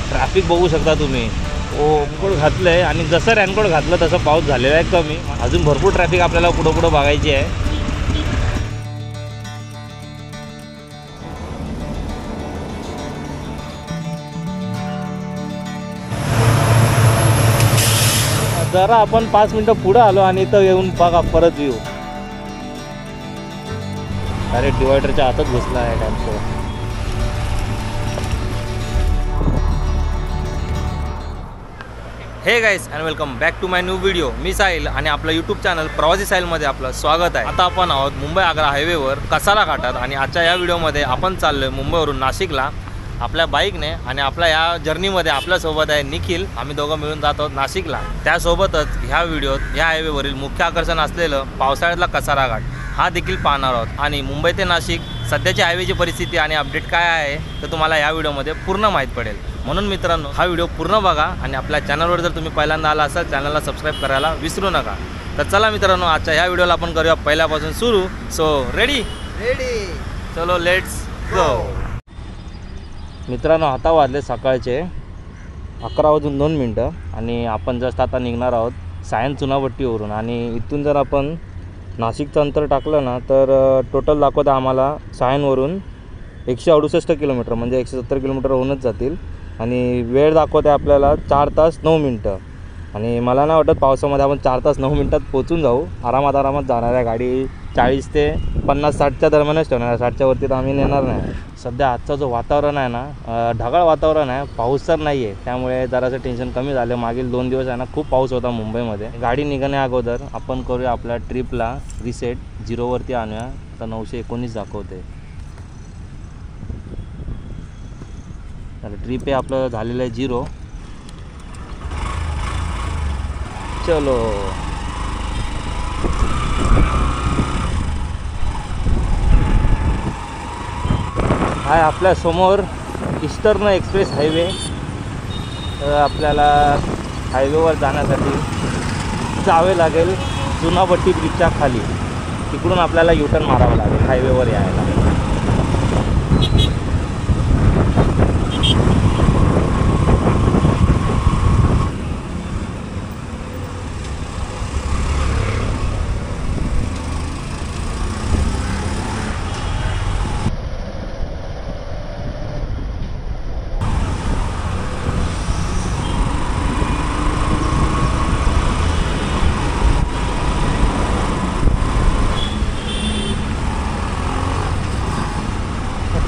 Traffic बघू शकता तुम्ही. रेनकोट घातलं आहे आणि जसं रेनकोट घातलं तसं पाऊस झालेला आहे कमी. अजून भरपूर ट्रॅफिक आपल्याला पुढं बघायची आहे. जरा आपण 5 मिनटं पुढं आलो आणि इथं येऊन बघा परत व्ह्यू. अरे डिवायडरच्या हातात घुसला आहे tempo. Hey guys and welcome back to my new video. मी साहिल आणि आपलं यूट्यूब चॅनल प्रवासी साहिलमध्ये आपलं स्वागत आहे. आता आपण आहोत मुंबई आग्रा हायवेवर कसारा घाटात आणि आजच्या या व्हिडिओमध्ये आपण चाललोय मुंबईवरून नाशिकला आपल्या बाईकने. आणि आपल्या या जर्नीमध्ये आपल्यासोबत आहे निखिल. आम्ही दोघं मिळून जात आहोत नाशिकला. त्यासोबतच ह्या व्हिडिओत ह्या हायवेवरील मुख्य आकर्षण असलेलं पावसाळ्यातला कसारा घाट हा देखील पाहणार आहोत. आणि मुंबई ते नाशिक सध्याची हायवेची परिस्थिती आणि अपडेट काय आहे तर तुम्हाला या व्हिडिओमध्ये पूर्ण माहीत पडेल. म्हणून मित्रांनो हा व्हिडिओ पूर्ण बघा आणि आपल्या चॅनलवर जर तुम्ही पहिल्यांदा आला असाल चॅनलला सबस्क्राईब करायला विसरू नका. तर चला मित्रांनो आजच्या ह्या व्हिडिओला आपण करूया पहिल्यापासून सुरू. सो रेडी चलो लेट्स गो. मित्रांनो आता वाजले सकाळचे 11:02 आणि आपण जस्ट आता निघणार आहोत सायन चुनाभट्टीवरून. आणि इथून जर आपण नाशिकचं अंतर टाकलं ना तर टोटल दाखवतं आम्हाला सायनवरून 168 किलोमीटर म्हणजे 170 किलोमीटर होऊनच जातील. आणि वेळ दाखवते आपल्याला 4 तास 9 मिनटं. आणि मला नाही वाटत पावसामध्ये आपण 4 तास 9 मिनटात पोचून जाऊ. आरामात जाणार आहे. गाडी 40 ते 50-60च्या दरम्यानच ठेवणार आहे. 60च्या वरती तर आम्ही नेणार नाही. सध्या आजचं जो वातावरण आहे ना ढगाळ वातावरण आहे. पाऊस तर नाही आहे त्यामुळे जरासं टेन्शन कमी झालं. मागील 2 दिवस आहे ना खूप पाऊस होता मुंबईमध्ये. गाडी निघण्या अगोदर आपण करूया आपल्या ट्रिपला रिसेट 0वरती आणूया. तर 919 दाखवते. तर ट्रिप हे आपलं झालेलं आहे 0. चलो हाय आपल्या समोर ईस्टर्न एक्सप्रेस हायवे. तर आपल्याला हायवेवर जाण्यासाठी जावे लागेल चुनाभट्टी ब्रिजच्या खाली. तिकडून आपल्याला युटर्न मारावं लागेल हायवेवर यायला.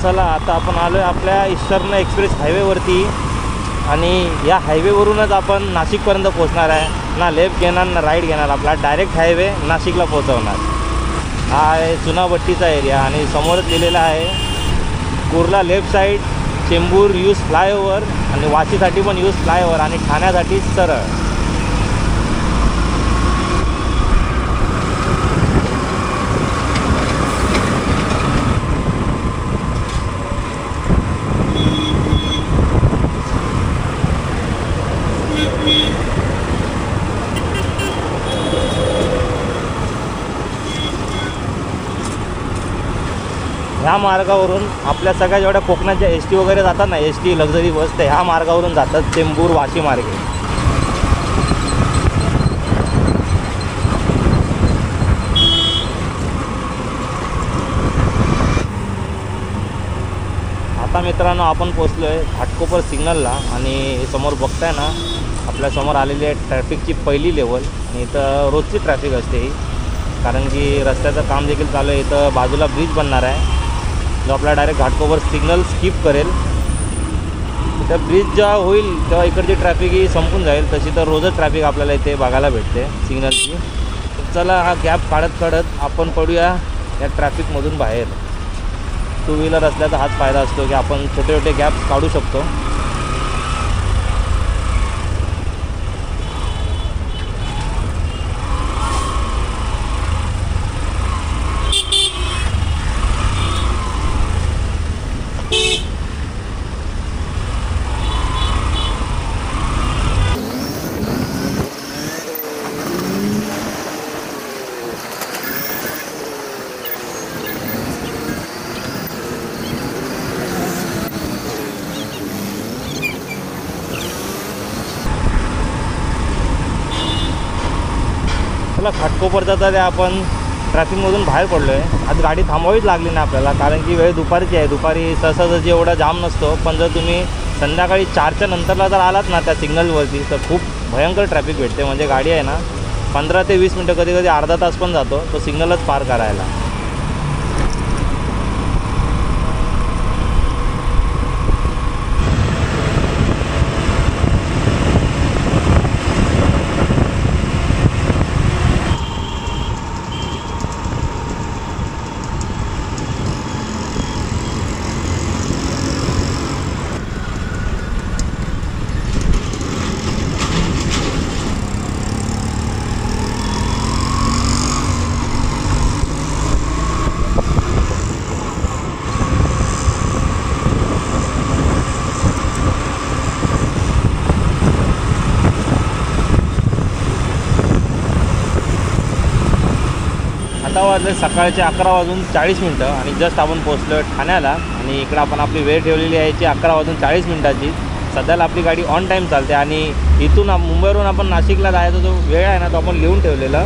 चला आता आपण आलो आहे आपल्या ईस्टर्न एक्सप्रेस हायवेवरती. आणि या हायवेवरूनच आपण नाशिकपर्यंत पोहोचणार आहे. ना लेफ्ट घेणार ना राईट घेणार. आपला डायरेक्ट हायवे नाशिकला पोहोचवणार. हा आहे चुनाभट्टीचा एरिया. आणि समोरच लिहिलेला आहे Kurla left side, Chembur use flyover आणि वाशीसाठी पण यूज फ्लायओव्हर आणि ठाण्यासाठी सरळ. ह्या मार्गावरून आपल्या सगळ्या जेवढ्या कोकणाच्या एस टी वगैरे जातात ना एस टी लक्झरी बस ते ह्या मार्गावरून जातात चेंबूर वाशी मार्गे. आता मित्रांनो आपण पोचलो आहे घाटकोपर सिग्नलला. आणि समोर बघताय ना आपल्यासमोर आलेली आहे ट्रॅफिकची पहिली लेवल. आणि इथं रोजची ट्रॅफिक असते ही कारण की रस्त्याचं काम देखील चालू आहे. इथं बाजूला ब्रिज बनणार आहे जो आपला डायरेक्ट घाटकोपर सिग्नल स्किप करेल. त्या ब्रिज जेव्हा होईल तेव्हा इकडची ट्रॅफिक ही संपून जाईल. तशी तर रोजच ट्रॅफिक आपल्याला इथे बघायला भेटते सिग्नलची. चला हा गॅप काढत आपण पडूया या ट्रॅफिकमधून बाहेर. 2 व्हीलर असल्याचा हाच फायदा असतो की आपण छोटे छोटे गॅप काढू शकतो. आपला घाटकोपरचा तर आपण ट्रॅफिकमधून बाहेर पडलो आहे. आज गाडी थांबवावीच लागली नाही आपल्याला, कारण की वेळ दुपारची आहे. दुपारी सहजासहजी एवढा जाम नसतो, पण जर तुम्ही संध्याकाळी 4च्या नंतरला जर आलात ना त्या सिग्नलवरती तर खूप भयंकर ट्रॅफिक भेटते. म्हणजे गाडी आहे ना 15 ते 20 मिनटं, कधी कधी अर्धा तास पण जातो तो सिग्नलच पार करायला. आता वाजले सकाळचे 11:40 आणि जस्ट आपण पोचलो आहे ठाण्याला. आणि इकडं आपण आपली वेळ ठेवलेली आहे याची 11:40. सध्याला आपली गाडी ऑन टाईम चालते. आणि इथून मुंबईवरून आपण नाशिकला जायचा जो वेळ आहे ना तो आपण लिहून ठेवलेला.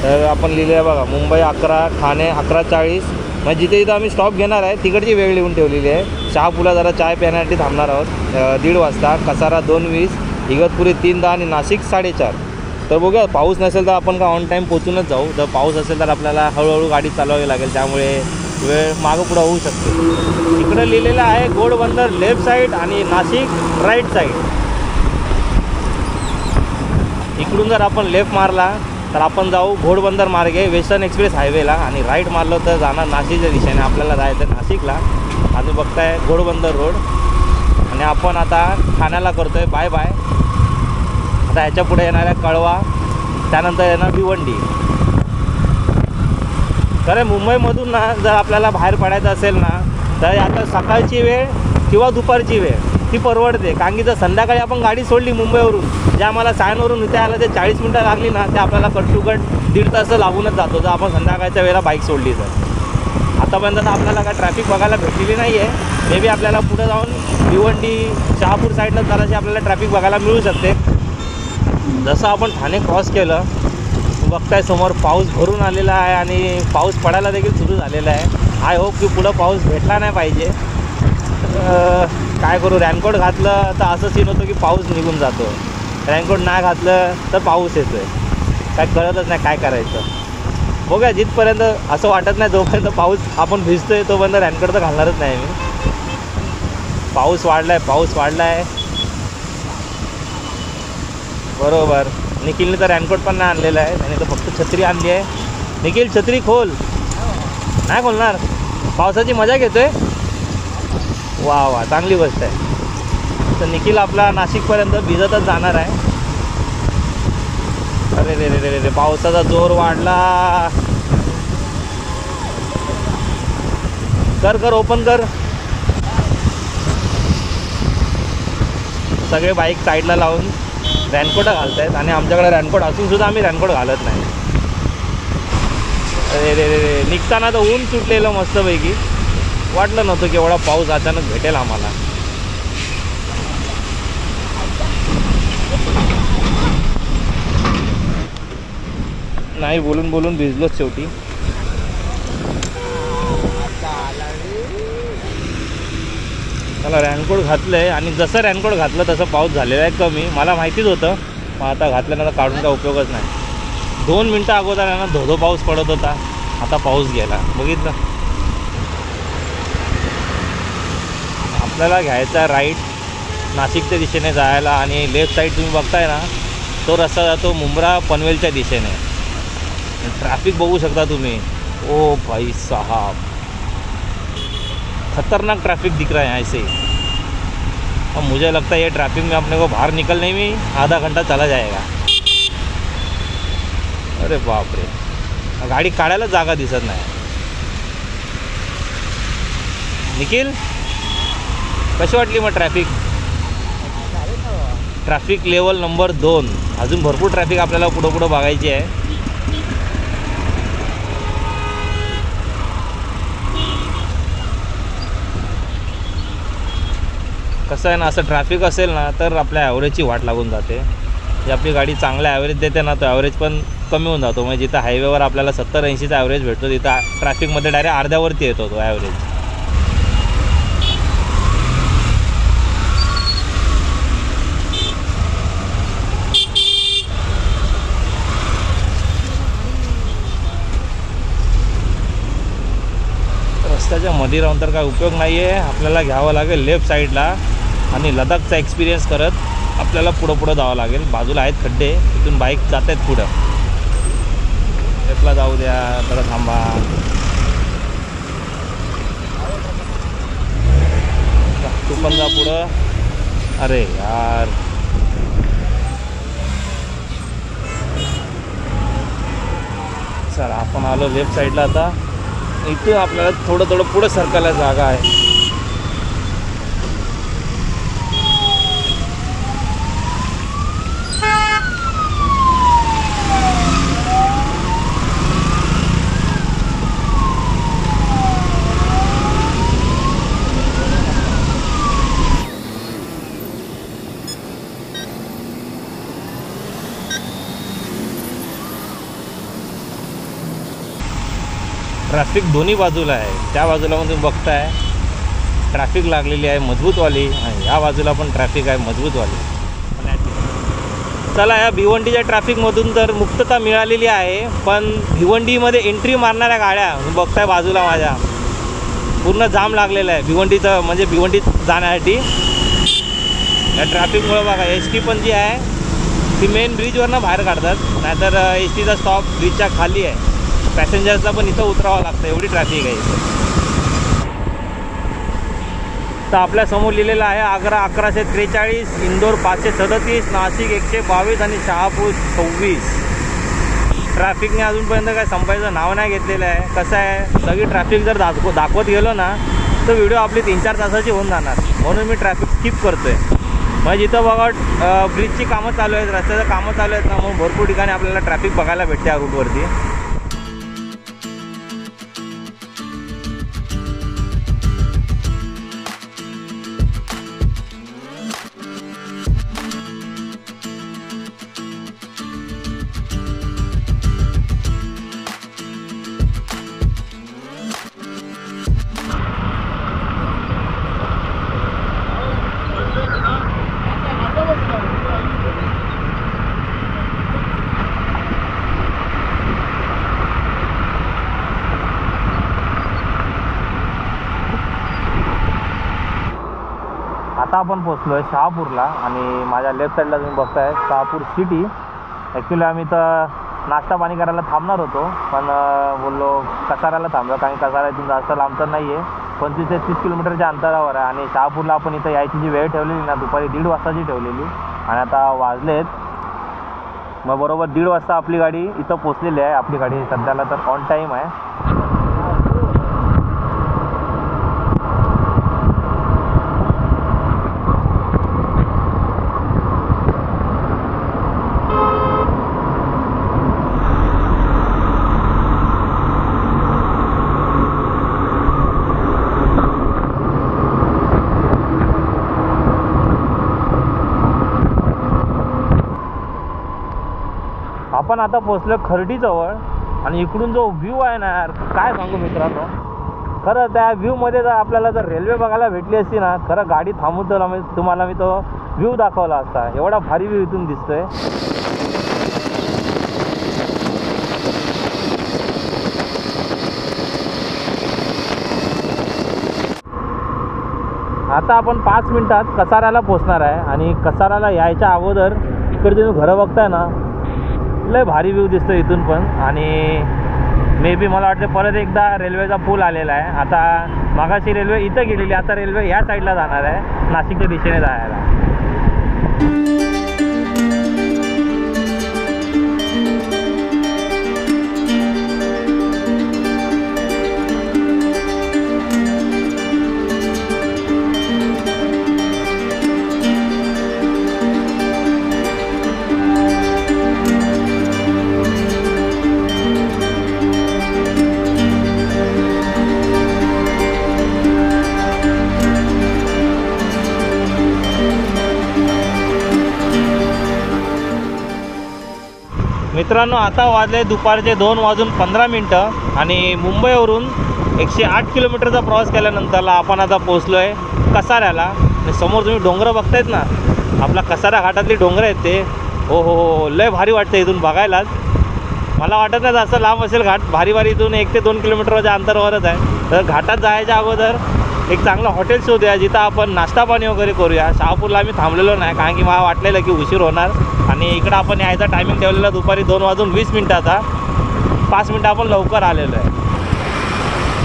तर आपण लिहिले आहे बघा, मुंबई 11, ठाणे 11:40. म्हणजे जिथे जिथं आम्ही स्टॉप घेणार आहे तिकडची वेळ लिहून ठेवलेली आहे. शहापूला जरा चाय पिण्यासाठी थांबणार आहोत 1:30 वाजता. कसारा 2:20, इगतपुरी 3:10 आणि नाशिक 4:30. तर बघूया, पाऊस नसेल तर आपण का ऑन टाईम पोचूनच जाऊ. जर पाऊस असेल तर आपल्याला हळूहळू गाडी चालवावी लागेल, त्यामुळे वेळ मागं पुढं होऊ शकते. इकडं लिहिलेलं आहे घोडबंदर लेफ्ट साईड आणि नाशिक राईट साईड. इकडून जर आपण लेफ्ट मारला तर आपण जाऊ घोडबंदर मार्गे वेस्टर्न एक्सप्रेस हायवेला, आणि राईट मारलं तर जाणार नाशिकच्या दिशेने. आपल्याला जायचं नाशिकला. आणि बघताय घोडबंदर रोड. आणि आपण आता ठाण्याला करतो आहे बाय बाय. आता ह्याच्या पुढे येणार आहे कळवा, त्यानंतर येणार भिवंडी. खरं मुंबईमधून ना जर आपल्याला बाहेर पडायचं असेल ना तर आता सकाळची वेळ किंवा दुपारची वेळ ती परवडते. कारण की जर संध्याकाळी आपण गाडी सोडली मुंबईवरून, जे आम्हाला सायनवरून इथे आलं ते 40 मिनटं लागली ना, ते आपल्याला कट टू कट 1.5 तास लागूनच जातो जर आपण संध्याकाळच्या वेळेला बाईक सोडली तर. आतापर्यंत तर आपल्याला काय ट्रॅफिक बघायला भेटलेली नाही आहे. मे बी आपल्याला पुढे जाऊन भिवंडी शहापूर साईडला जराशी आपल्याला ट्रॅफिक बघायला मिळू शकते. जसं आपण ठाणे क्रॉस केलं बघताय समोर पाऊस भरून आलेला आहे आणि पाऊस पडायला देखील सुरू झालेला आहे. आय होप की पुढं पाऊस भेटला नाही पाहिजे. काय करू, रॅनकोट घातलं तर असं सीन होतं की पाऊस निघून जातो, रॅनकोट नाही घातलं तर पाऊस येतो आहे. काय कळतच नाही काय करायचं. बघा, जिथपर्यंत असं वाटत नाही जोपर्यंत पाऊस आपण भिजतो आहे तोपर्यंत रॅनकोट तर घालणारच नाही मी. पाऊस वाढला आहे बरोबर. निखिलने तर रॅनकोट पण नाही आणलेला आहे, त्याने तर फक्त छत्री आणली आहे. निखिल छत्री खोल. नाही खोलणार, पावसाची मजा घेतोय. वा वा, चांगली गोष्ट आहे. तर निखिल आपला नाशिकपर्यंत भिजतच जाणार आहे. अरे रे रे रे रे, पावसाचा जोर वाढला. कर ओपन कर. सगळे बाईक साईडला लावून रॅनकोट घालत आहेत आणि आमच्याकडे रॅनकोट असूनसुद्धा आम्ही रॅनकोट घालत नाही. अरे रे रे रे, निघताना तर ऊन सुटलेलं मस्तपैकी. वाटलं नव्हतं की एवढा पाऊस अचानक भेटेल आम्हाला. नाही बोलून बोलून भिजलोच शेवटी. त्याला रॅनकोट घातलं आहे आणि जसं रॅनकोट घातलं तसं पाऊस झालेला आहे कमी. मला माहितीच होतं, पण आता घातल्यानंतर काढून काय उपयोगच नाही. 2 मिनटं अगोदर आहे ना धोधो पाऊस पडत होता, आता पाऊस गेला. बघितलं. आपल्याला घ्यायचा राईट नाशिकच्या दिशेने जायला, आणि लेफ्ट साईड तुम्ही बघताय ना तो रस्ता जातो मुंब्रा पनवेलच्या दिशेने. ट्रॅफिक बघू शकता तुम्ही. ओ भाई साहब, खतरनाक ट्रैफिक दिख रहा है यहाँ से. अब मुझे लगता है ये ट्रैफिक में अपने को बाहर निकलने में आधा घंटा चला जाएगा. अरे बाप रे, गाडी काढायला जागा दिसत नाही. निखिल, कशी वाटली मग ट्रॅफिक लेवल नंबर 2. अजून भरपूर ट्रॅफिक आपल्याला पुढं बघायची आहे. कसं आहे ना, असं ट्रॅफिक असेल ना तर आपल्या ॲव्हरेजची वाट लागून जाते. जी आपली गाडी चांगला ॲव्हरेज देते ना, तो ॲव्हरेज पण कमी होऊन जातो. म्हणजे जिथं हायवेवर आपल्याला 70-80चा ॲव्हरेज भेटतो, तिथं ट्रॅफिकमध्ये डायरेक्ट अर्ध्यावरती येतो तो ॲव्हरेज. रस्त्याच्या मध्ये राहून तर काय उपयोग नाही आहे. आपल्याला घ्यावं लागेल लेफ्ट साईडला आणि लडाखचा एक्सपिरियन्स करत आपल्याला पुढं जावं लागेल. बाजूला आहेत खड्डे, तिथून बाईक जात आहेत पुढं. लेफ्टला जाऊ द्या, तर थांबा. तू पण जा पुढं. अरे यार, चल आपण आलो लेफ्ट साईडला. आता इथे आपल्याला थोडं पुढं सरकायला जागा आहे. ट्रॅफिक दोन्ही बाजूला आहे. त्या बाजूला पण तुम्ही बघताय ट्रॅफिक लागलेली आहे मजबूतवाली, आणि या बाजूला पण ट्रॅफिक आहे मजबूतवाली. चला, या भिवंडीच्या ट्रॅफिकमधून तर मुक्तता मिळालेली आहे. पण भिवंडीमध्ये एंट्री मारणाऱ्या गाड्या तुम्ही बघताय बाजूला माझ्या, पूर्ण जाम लागलेलं आहे भिवंडीचं, म्हणजे भिवंडीत जाण्यासाठी. या ट्रॅफिकमुळं बघा एस टी पण जी आहे ती मेन ब्रिजवरनं बाहेर काढतात, नाहीतर एस टीचा स्टॉप ब्रिजच्या खाली आहे. पॅसेंजर्सला पण इथं उतरावं लागतं, एवढी ट्रॅफिक आहे इथं. तर आपल्यासमोर लिहिलेलं आहे आग्रा 1143, इंदोर 537, नाशिक 122 आणि शहापूर 26. ट्रॅफिकने अजूनपर्यंत काय संपायचं नाव नाही घेतलेलं आहे. कसं आहे, सगळी ट्रॅफिक जर दाखवत गेलो ना तर व्हिडिओ आपली 3-4 तासाची होऊन जाणार. म्हणून मी ट्रॅफिक स्किप करतो आहे. म्हणजे इथं बघा ब्रिजची कामं चालू आहेत, रस्त्याचं कामं चालू आहेत ना, मग भरपूर ठिकाणी आपल्याला ट्रॅफिक बघायला भेटते या रूटवरती. आता आपण पोचलो आहे शहापूरला, आणि माझ्या लेफ्ट साईडला तुम्ही बघताय शहापूर सिटी. ॲक्च्युली आम्ही तर नाश्ता पाणी करायला थांबणार होतो, पण बोललो कसाऱ्याला थांबलो, कारण कसारा इथून जास्त लांब तर नाही आहे, 25 ते 30 किलोमीटरच्या अंतरावर आहे. आणि शहापूरला आपण इथं यायची जी वेळ ठेवलेली ना, दुपारी 1:30 वाजताची ठेवलेली, आणि आता वाजलेत मग बरोबर 1:30 वाजता आपली गाडी इथं पोचलेली आहे. आपली गाडी सध्याला तर ऑन टाईम आहे. आपण आता पोचलो खर्डीजवळ, आणि इकडून जो व्ह्यू आहे ना यार, काय सांगू मित्रांनो. खरं त्या व्ह्यूमध्ये जर आपल्याला जर रेल्वे बघायला भेटली असती ना, खरं गाडी थांबून तर तुम्हाला मी तो व्ह्यू दाखवला असता. एवढा भारी व्ह्यू इथून दिसतोय. आता आपण 5 मिनिटात कसाऱ्याला पोचणार आहे, आणि कसाऱ्याला यायच्या अगोदर इकडे तुम्ही घरं बघताय ना, लय भारी व्ह्यू दिसतो इथून पण. आणि मे बी मला वाटतं परत एकदा रेल्वेचा पूल आलेला आहे. आता मागाशी रेल्वे इथं गेलेली, आता रेल्वे या साईडला जाणार आहे, नाशिकच्या दिशेने जायला. मित्रांनो, आता वाजले दुपारचे 2:15 आणि मुंबईवरून 108 किलोमीटरचा प्रवास केल्यानंतरला आपण आता पोहोचलो आहे कसाऱ्याला. आणि समोर तुम्ही डोंगर बघतायत ना, आपला कसारा घाटातली डोंगर आहेत ते. हो, लय भारी वाटतं इथून बघायलाच. मला वाटत नाही जास्त लांब असेल घाट. भारी इथून 1 ते 2 किलोमीटरच्या अंतरावरच आहे. तर घाटात जायच्या अगोदर एक चांगलं हॉटेल शोधूया जिथं आपण नाश्ता पाणी वगैरे करूया. शहापूरला आम्ही थांबलेलो नाही, कारण की मला वाटलेलं की उशीर होणार. आणि इकडं आपण यायचा टायमिंग ठेवलेला दुपारी 2:20. 5 मिनटं आपण लवकर आलेलो आहे.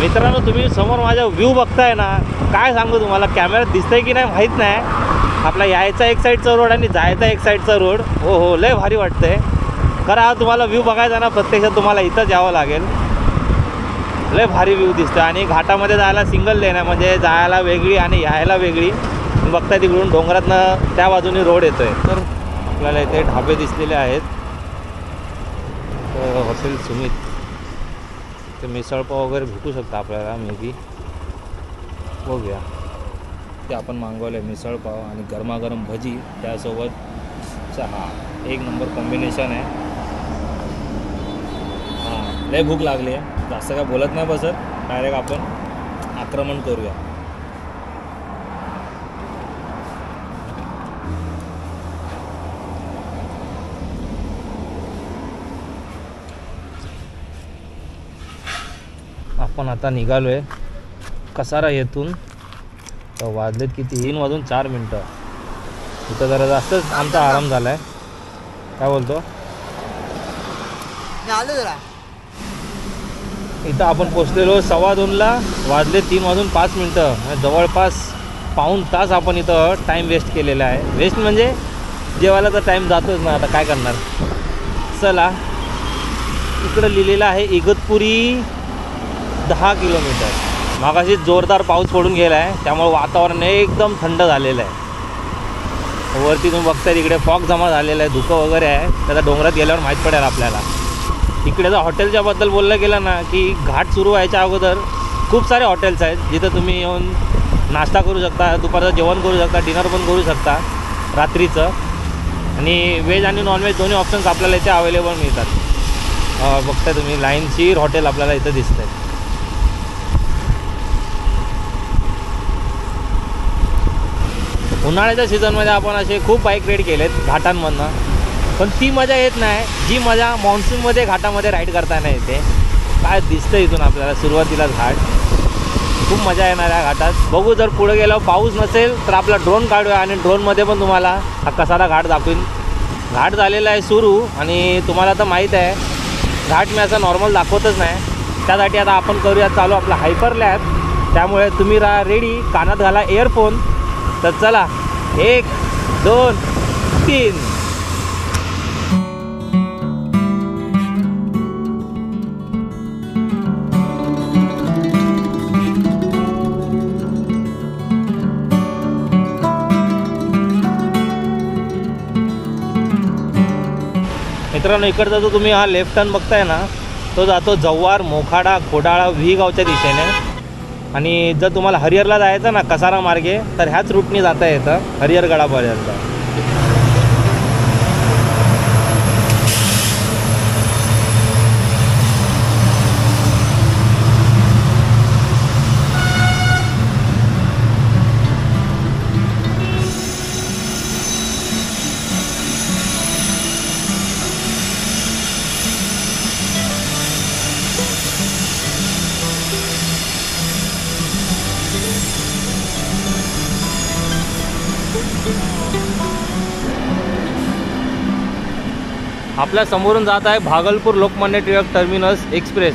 मित्रांनो, तुम्ही समोर माझा व्ह्यू बघताय ना, काय सांगू तुम्हाला, कॅमेऱ्यात दिसतंय की नाही माहीत नाही. आपला यायचा एक साईडचा रोड आणि जायचा एक साईडचा रोड. हो, लय भारी वाटतंय. खरं हा तुम्हाला व्ह्यू बघायचा ना, प्रत्यक्षात तुम्हाला इथंच यावं लागेल. लय भारी व्ह्यू दिसतं. आणि घाटामध्ये जायला सिंगल लेन आहे, म्हणजे जायला वेगळी आणि यायला वेगळी. बघताय तिकडून डोंगरातनं त्या बाजूने रोड येतो आहे. तर आपल्याला इथे ढाबे दिसलेले आहेत. हॉटेल सुमित, ते मिसळपाव वगैरे भेटू शकता आपल्याला मे बी. बघूया. ते आपण मागवलं आहे मिसळपाव आणि गरमागरम भजी, त्यासोबत चहा. एक नंबर कॉम्बिनेशन आहे. हां, लय भूक लागली आहे. जास्त काय बोलत नाही बसत, डायरेक्ट आपण आक्रमण करूया. आपण आता निघालो आहे कसारा येथून. तर वाजलेत किती, 3:04. इथं जरा जास्तच आमचा आराम झाला आहे. काय बोलतो, इथं आपण पोचलेलो 2:15. वाजले 3:05. जवळपास पाऊण तास आपण इथं टाईम वेस्ट केलेला आहे. वेस्ट म्हणजे जेवायला तर टाईम जातोच ना, आता काय करणार. चला, इकडं लिहिलेलं आहे इगतपुरी 10 किलोमीटर. मागाशी जोरदार पाऊस पडून गेला आहे, त्यामुळे वातावरण एकदम थंड झालेलं आहे. वरती तुम्ही बघताय तिकडे फॉग जमा झालेला आहे, धुकं वगैरे आहे. त्याचा डोंगरात गेल्यावर माहीत पडेल आपल्याला. इकडे जर हॉटेलच्याबद्दल बोललं गेलं ना, की घाट सुरू व्हायच्या अगोदर खूप सारे हॉटेल्स आहेत जिथं तुम्ही येऊन नाश्ता करू शकता, दुपारचं जेवण करू शकता, डिनर पण करू शकता रात्रीचं. आणि व्हेज आणि नॉनव्हेज दोन्ही ऑप्शन्स आपल्याला इथे अवेलेबल मिळतात. बघताय तुम्ही लाईनशीर हॉटेल आपल्याला इथं दिसतंय. उन्हाळ्याच्या सीझनमध्ये आपण असे खूप बाईक राईड केलेत घाटांमधनं, पण ती मजा येत नाही जी मजा मान्सूनमध्ये घाटामध्ये राईड करताना येते. काय दिसतं इथून आपल्याला सुरुवातीला घाट. खूप मजा येणार आहे घाटात. बघू, जर पुढे गेल्यावर पाऊस नसेल तर आपला ड्रोन काढूया आणि ड्रोनमध्ये पण तुम्हाला हा कसारा घाट दाखवीन. घाट झालेला आहे सुरू. आणि तुम्हाला तर माहीत आहे, घाट मी असं नॉर्मल दाखवतच नाही. त्यासाठी आता आपण करूया चालू आपला हायपर लॅब. त्यामुळे तुम्ही राहा रेडी, कानात घाला इयरफोन. तर चला, 1 2 3. मित्रांनो, इकडचा जो तुम्ही हा लेफ्ट टर्न बघताय ना, तो जातो जव्हार, मोखाडा, खोडाळा, व्हीगावच्या दिशेने. आणि जर तुम्हाला हरिहरला जायचं ना कसारा मार्गे, तर ह्याच रूटने जाता येतं हरिहरगडापर्यंत. आपल्या समोरून जात आहे भागलपूर लोकमान्य टिळक टर्मिनस एक्सप्रेस.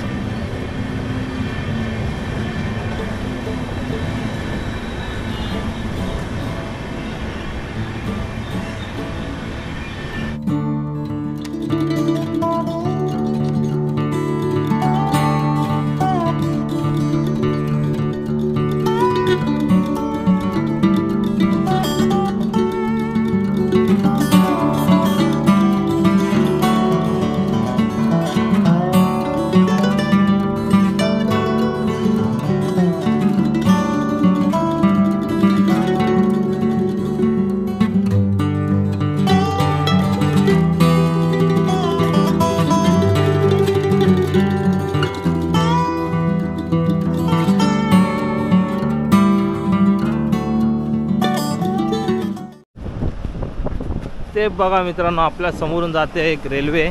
ते बघा मित्रांनो, आपल्या समोरून जाते एक रेल्वे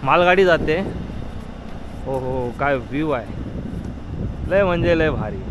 मालगाडी जाते. हो हो, काय व्ह्यू आहे, लय म्हणजे लय भारी.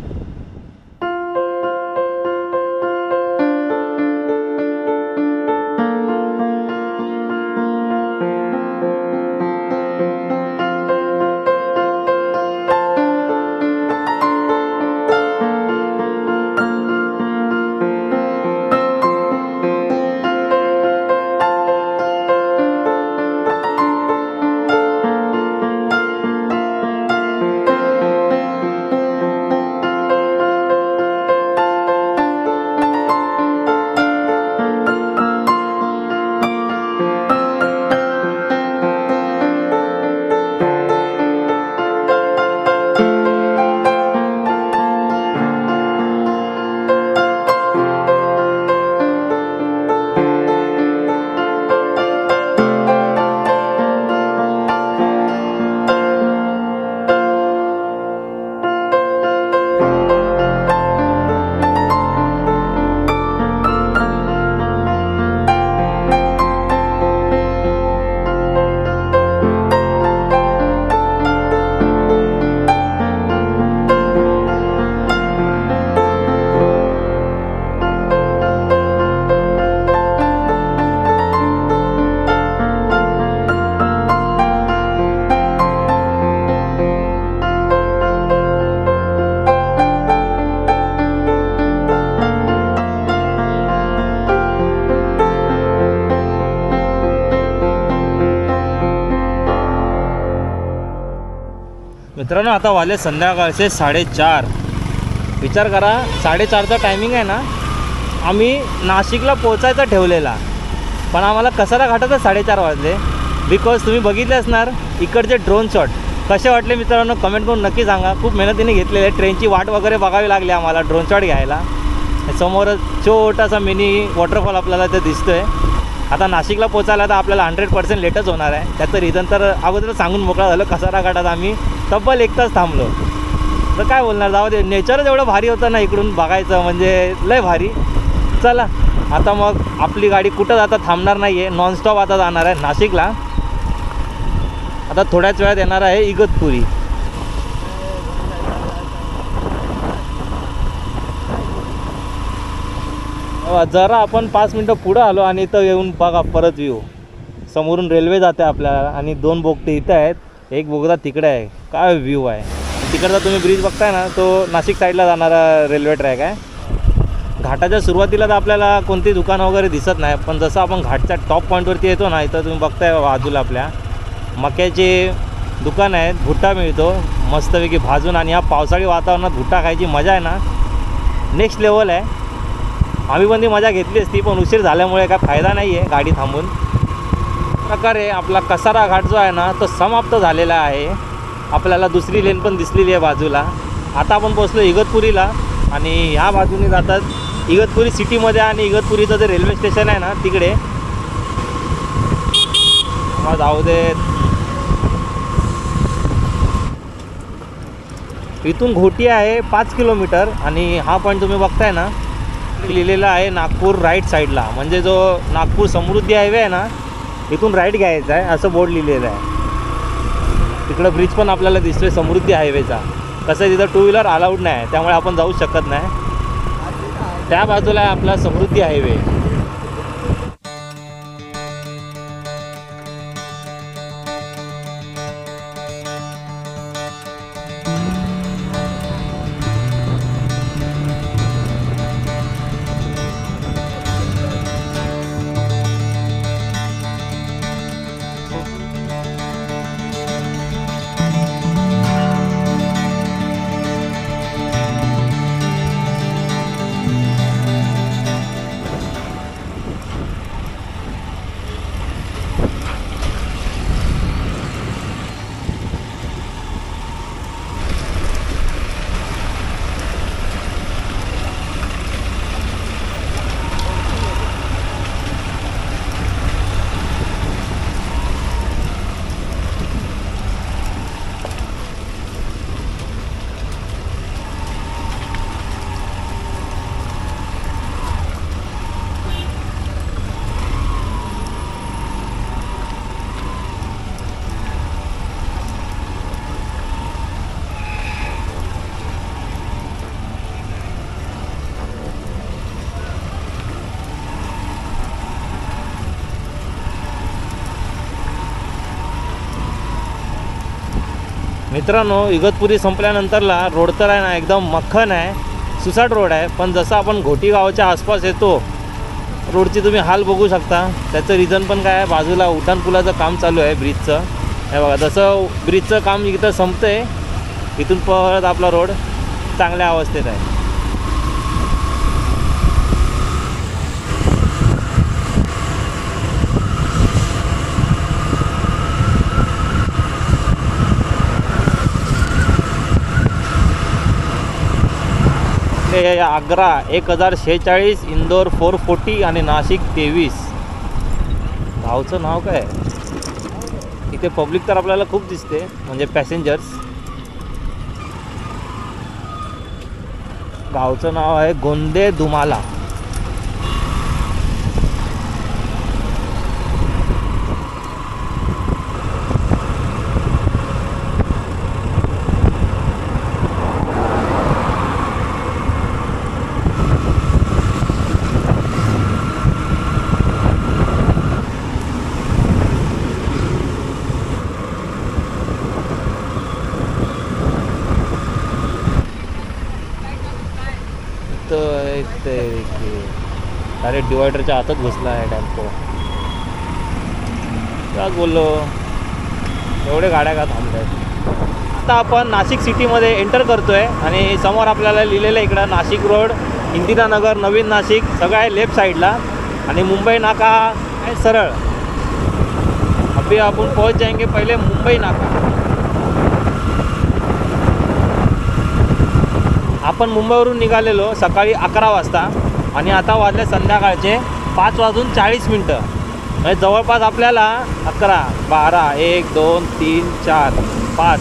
मित्रांनो, आता वाजले संध्याकाळचे 4:30. विचार करा, 4:30चा टायमिंग आहे ना. आम्ही नाशिकला पोचायचा ठेवलेला, पण आम्हाला कसारा घाटातच 4:30 वाजले. बिकॉज तुम्ही बघितले असणार इकडचे ड्रोन शॉट कसे वाटले मित्रांनो, कमेंट करून नक्की सांगा. खूप मेहनतीने घेतलेले, ट्रेनची वाट वगैरे बघावी लागली आम्हाला ड्रोन शॉट घ्यायला. समोरच छोटासा मिनी वॉटरफॉल आपल्याला इथे दिसतो आहे. आता नाशिकला पोचायला तर आपल्याला 100% लेटच होणार आहे. त्याचं रिझन तर अगोदर सांगून मोकळा झालं. कसारा घाटात आम्ही तब्बल 1 तास थांबलो. तर काय बोलणार, जाऊ दे. नेचरच एवढं भारी होतं ना इकडून बघायचं म्हणजे लय भारी. चला आता मग आपली गाडी कुठं जाता थांबणार नाही आहे, नॉनस्टॉप आता जाणार आहे नाशिकला. आता थोड्याच वेळात येणार आहे इगतपुरी. जरा आपण 5 मिनटं पुढं आलो आणि इथं येऊन बघा परत व्ह्यू. समोरून रेल्वे जाते आपल्याला आणि 2 बोगटे इथं आहेत, एक बोगदा तिकडे आहे. काय व्ह्यू आहे तिकडचा. तुम्ही ब्रिज बघताय ना, तो नाशिक साईडला जाणारा रेल्वे ट्रॅक आहे. घाटाच्या सुरुवातीला तर आपल्याला कोणती दुकानं वगैरे दिसत नाही, पण जसं आपण घाटच्या टॉप पॉईंटवरती येतो ना, इथं तुम्ही बघताय बाजूला आपल्या मक्याचे दुकान आहेत. भुट्टा मिळतो मस्तपैकी भाजून, आणि ह्या पावसाळी वातावरणात भुट्टा खायची मजा आहे ना नेक्स्ट लेवल आहे. आम्ही पण ती मजा घेतली असती, पण उशीर झाल्यामुळे काय फायदा नाही आहे गाडी थांबून. प्रकारे आपला कसारा घाट जो आहे ना तो समाप्त झालेला आहे. आपल्याला दुसरी लेन पण दिसलेली आहे बाजूला. आता आपण पोहोचलो इगतपुरीला, आणि ह्या बाजूने जातात इगतपुरी सिटीमध्ये, आणि इगतपुरीचं जे रेल्वे स्टेशन आहे ना तिकडे. मग जाऊ देत. इथून घोटी आहे 5 किलोमीटर, आणि हा पॉईंट तुम्ही बघताय ना लिहिलेला आहे नागपूर राईट साईडला. म्हणजे जो नागपूर समृद्धी हायवे आहे ना, इथून राईट घ्यायचा आहे असं बोर्ड लिहिलेलं आहे. तिकडं ब्रिज पण आपल्याला दिसतोय समृद्धी हायवेचा. कसं आहे तिथं 2 व्हीलर अलाउड नाही, त्यामुळे आपण जाऊ शकत नाही. त्या बाजूला आहे आपला समृद्धी हायवे. मित्रांनो, इगतपुरी संपल्यानंतरला रोड तर आहे ना एकदम मक्खन आहे, सुसाट रोड आहे. पण जसं आपण घोटी गावाच्या आसपास येतो रोडची तुम्ही हाल बघू शकता. त्याचं रिझन पण काय आहे, बाजूला उड्डाणपुलाचं काम चालू आहे ब्रिजचं. हे बघा, जसं ब्रिजचं काम इथं संपतं आहे इथून परत आपला रोड चांगल्या अवस्थेत आहे. आग्रा 1046, इंदोर 440 आणि नाशिक 23. गावचं नाव काय? इथे पब्लिक तर आपल्याला खूप दिसते, म्हणजे पॅसेंजर्स. गावचं नाव आहे गोंदे दुमाला. अरे डिवायडरच्या आतच घुसला आहे टेम्पो. त्याच बोललो, एवढे गाड्या का थांबतात. आता आपण नाशिक सिटीमध्ये एंटर करतो आहे आणि समोर आपल्याला लिहिलेलं इकडं नाशिक रोड, इंदिरानगर, नवीन नाशिक सगळं आहे लेफ्ट साईडला. आणि मुंबई नाका आहे सरळ. अभी आपण पोहोच जाएंगे पहिले मुंबई नाका. आपण मुंबईवरून निघालेलो सकाळी 11 वाजता आणि आता वाजले संध्याकाळचे 5:40. म्हणजे जवळपास आपल्याला 11, 12, 1, 2, 3, 4, 5,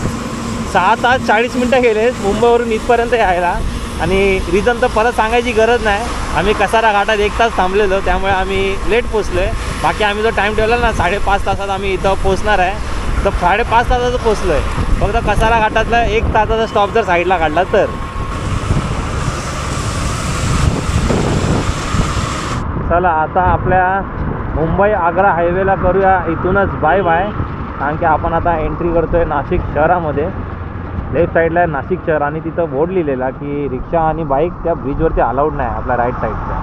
6 तास 40 मिनटं गेले मुंबईवरून इथपर्यंत यायला. आणि रिझन तर परत सांगायची गरज नाही, आम्ही कसारा घाटात 1 तास थांबलेलो, त्यामुळे आम्ही लेट पोचलो आहे. बाकी आम्ही जो टाईम ठेवला ना 5.5 तासात आम्ही इथं पोचणार आहे, तर 5.5 तासाचं पोचलो आहे. फक्त कसारा घाटातला 1 तासाचा स्टॉप जर साईडला काढला तर. चला आता आपल्या मुंबई आग्रा हायवेला करूया इथूनच बाय बाय. कारण की आपण आता एंट्री करतो आहे नाशिक शहरामध्ये. लेफ्ट साईडला आहे नाशिक शहर आणि तिथं बोर्ड लिहिलेला की रिक्षा आणि बाईक त्या ब्रिजवरती अलाउड नाही, आपल्या राईट साईडच्या.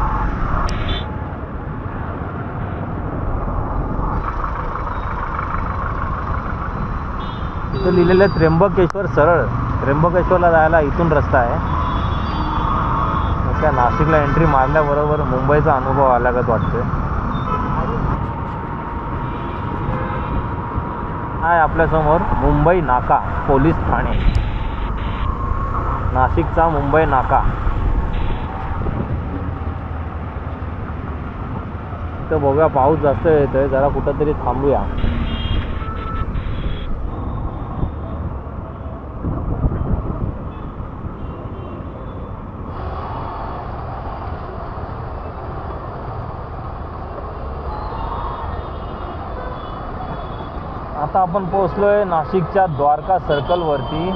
तिथं लिहिलेलं आहे त्र्यंबकेश्वर सरळ. त्र्यंबकेश्वरला जायला इथून रस्ता आहे. त्या नाशिकला एंट्री मारल्याबरोबर मुंबईचा अनुभव आल्यागत वाटतोय. आहे आपल्यासमोर मुंबई नाका पोलीस ठाणे, नाशिकचा मुंबई नाका. इथं बघूया पाऊस जास्त येतोय, जरा कुठंतरी थांबूया. आता आपण पोहोचलोय नाशिकच्या द्वारका सर्कलवरती.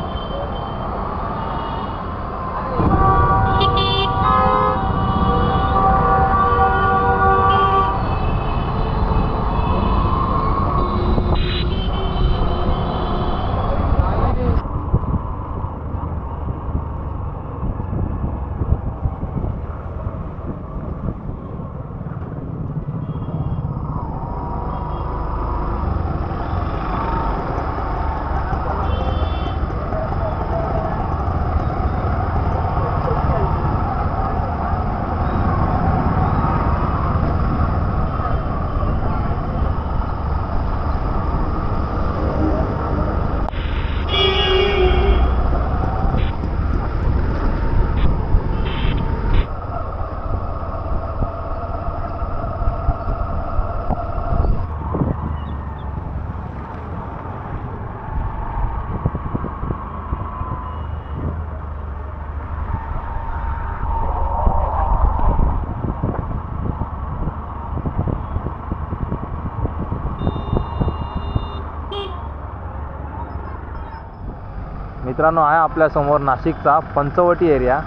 मित्रांनो, आहे आपल्यासमोर नाशिकचा पंचवटी एरिया.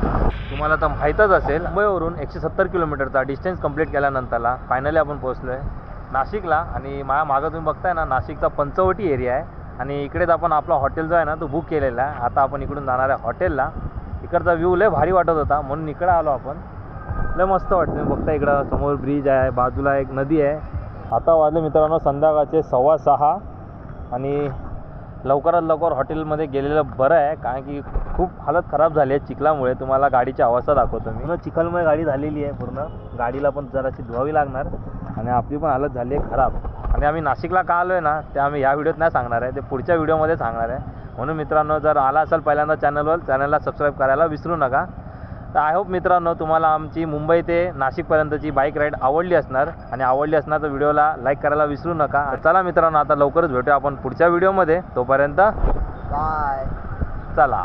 तुम्हाला तर माहीतच असेल, मुंबईवरून 170 किलोमीटरचा डिस्टन्स कंप्लीट केल्यानंतरला फायनली आपण पोहोचलो आहे नाशिकला. आणि माझ्या मागं तुम्ही बघताय ना नाशिकचा पंचवटी एरिया आहे. आणि इकडेच आपण आपला हॉटेल जो आहे ना तो बुक केलेला आहे. आता आपण इकडून जाणार आहे हॉटेलला. इकडचा व्ह्यू लय भारी वाटत होता म्हणून इकडं आलो आपण. लय मस्त वाटतं. बघता इकडं समोर ब्रिज आहे, बाजूला एक नदी आहे. आता वाजले मित्रांनो संध्याकाळचे 6:15 आणि लवकरात लवकर हॉटेलमध्ये गेलेलं बरं आहे, कारण की खूप हालत खराब झाली आहे चिखलामुळे. तुम्हाला गाडीची अवस्था दाखवतो मी. चिखलमुळे गाडी झालेली आहे पूर्ण. गाडीला पण जराशी धुवावी लागणार आणि आपली पण हालत झाली आहे खराब. आणि आम्ही नाशिकला का आलो आहे ना ते आम्ही ह्या व्हिडिओत नाही सांगणार आहे, ते पुढच्या व्हिडिओमध्ये सांगणार आहे. म्हणून मित्रांनो जर आला असेल पहिल्यांदा चॅनलला सबस्क्राईब करायला विसरू नका. तर आय होप मित्रांनो तुम्हाला आमची मुंबई ते नाशिकपर्यंतची बाईक राईड आवडली असणार, आणि आवडली असणार तर व्हिडिओला लाईक करायला विसरू नका. चला मित्रांनो आता लवकरच भेटूया आपण पुढच्या व्हिडिओमध्ये. तोपर्यंत बाय. चला.